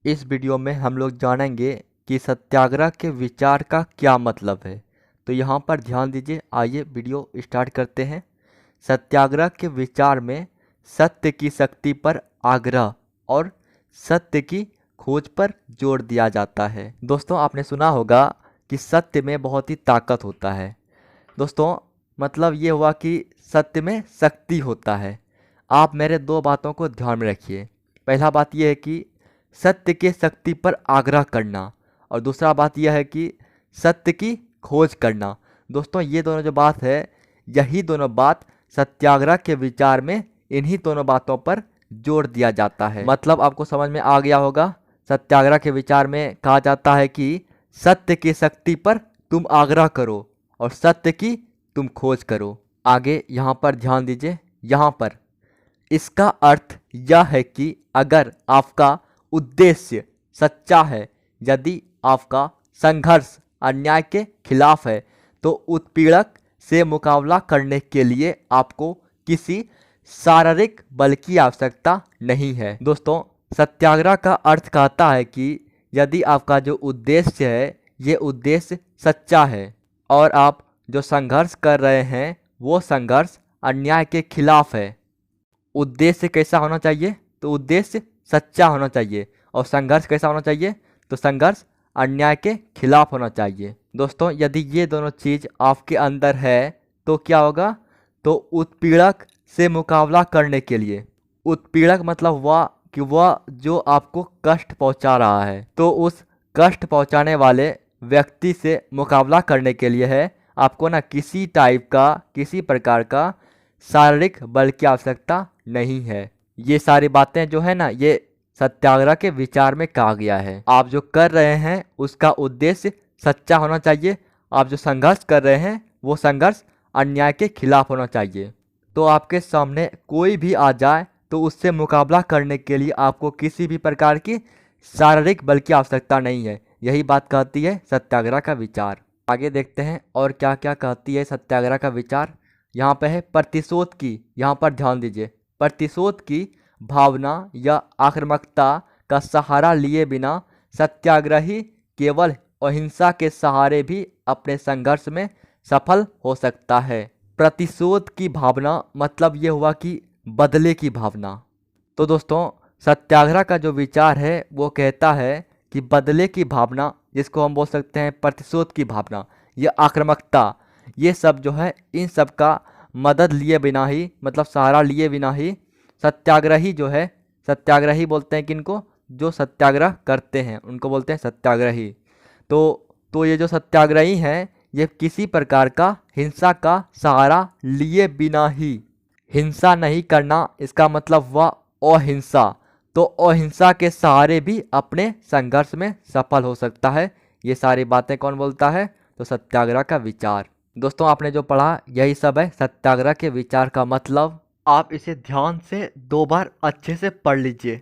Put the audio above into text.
इस वीडियो में हम लोग जानेंगे कि सत्याग्रह के विचार का क्या मतलब है। तो यहाँ पर ध्यान दीजिए, आइए वीडियो स्टार्ट करते हैं। सत्याग्रह के विचार में सत्य की शक्ति पर आग्रह और सत्य की खोज पर जोर दिया जाता है। दोस्तों, आपने सुना होगा कि सत्य में बहुत ही ताकत होता है। दोस्तों, मतलब ये हुआ कि सत्य में शक्ति होता है। आप मेरे दो बातों को ध्यान में रखिए। पहला बात यह है कि सत्य के शक्ति पर आग्रह करना, और दूसरा बात यह है कि सत्य की खोज करना। दोस्तों, ये दोनों जो बात है, यही दोनों बात सत्याग्रह के विचार में इन्हीं दोनों बातों पर जोर दिया जाता है। मतलब आपको समझ में आ गया होगा। सत्याग्रह के विचार में कहा जाता है कि सत्य की शक्ति पर तुम आग्रह करो और सत्य की तुम खोज करो। आगे यहाँ पर ध्यान दीजिए। यहाँ पर इसका अर्थ यह है कि अगर आपका उद्देश्य सच्चा है, यदि आपका संघर्ष अन्याय के खिलाफ है, तो उत्पीड़क से मुकाबला करने के लिए आपको किसी शारीरिक बल की आवश्यकता नहीं है। दोस्तों, सत्याग्रह का अर्थ कहता है कि यदि आपका जो उद्देश्य है, ये उद्देश्य सच्चा है और आप जो संघर्ष कर रहे हैं वो संघर्ष अन्याय के खिलाफ है। उद्देश्य कैसा होना चाहिए? तो उद्देश्य सच्चा होना चाहिए। और संघर्ष कैसा होना चाहिए? तो संघर्ष अन्याय के खिलाफ होना चाहिए। दोस्तों, यदि ये दोनों चीज़ आपके अंदर है तो क्या होगा? तो उत्पीड़क से मुकाबला करने के लिए, उत्पीड़क मतलब वह जो आपको कष्ट पहुंचा रहा है, तो उस कष्ट पहुंचाने वाले व्यक्ति से मुकाबला करने के लिए है आपको ना किसी टाइप का, किसी प्रकार का शारीरिक बल की आवश्यकता नहीं है। ये सारी बातें जो है ना, ये सत्याग्रह के विचार में कहा गया है। आप जो कर रहे हैं उसका उद्देश्य सच्चा होना चाहिए। आप जो संघर्ष कर रहे हैं वो संघर्ष अन्याय के खिलाफ होना चाहिए। तो आपके सामने कोई भी आ जाए तो उससे मुकाबला करने के लिए आपको किसी भी प्रकार की शारीरिक बल की आवश्यकता नहीं है। यही बात कहती है सत्याग्रह का विचार। आगे देखते हैं और क्या क्या कहती है सत्याग्रह का विचार। यहाँ पे है प्रतिशोध की। यहाँ पर ध्यान दीजिए। प्रतिशोध की भावना या आक्रामकता का सहारा लिए बिना सत्याग्रही केवल अहिंसा के सहारे भी अपने संघर्ष में सफल हो सकता है। प्रतिशोध की भावना मतलब ये हुआ कि बदले की भावना। तो दोस्तों, सत्याग्रह का जो विचार है वो कहता है कि बदले की भावना, जिसको हम बोल सकते हैं प्रतिशोध की भावना, ये आक्रामकता, ये सब जो है, इन सब का मदद लिए बिना ही, मतलब सहारा लिए बिना ही सत्याग्रही जो है, सत्याग्रही बोलते हैं किनको? जो सत्याग्रह करते हैं उनको बोलते हैं सत्याग्रही। तो ये जो सत्याग्रही हैं, ये किसी प्रकार का हिंसा का सहारा लिए बिना ही, हिंसा नहीं करना, इसका मतलब हुआ अहिंसा। तो अहिंसा के सहारे भी अपने संघर्ष में सफल हो सकता है। ये सारी बातें कौन बोलता है? तो सत्याग्रह का विचार। दोस्तों, आपने जो पढ़ा यही सब है सत्याग्रह के विचार का मतलब। आप इसे ध्यान से 2 बार अच्छे से पढ़ लीजिए।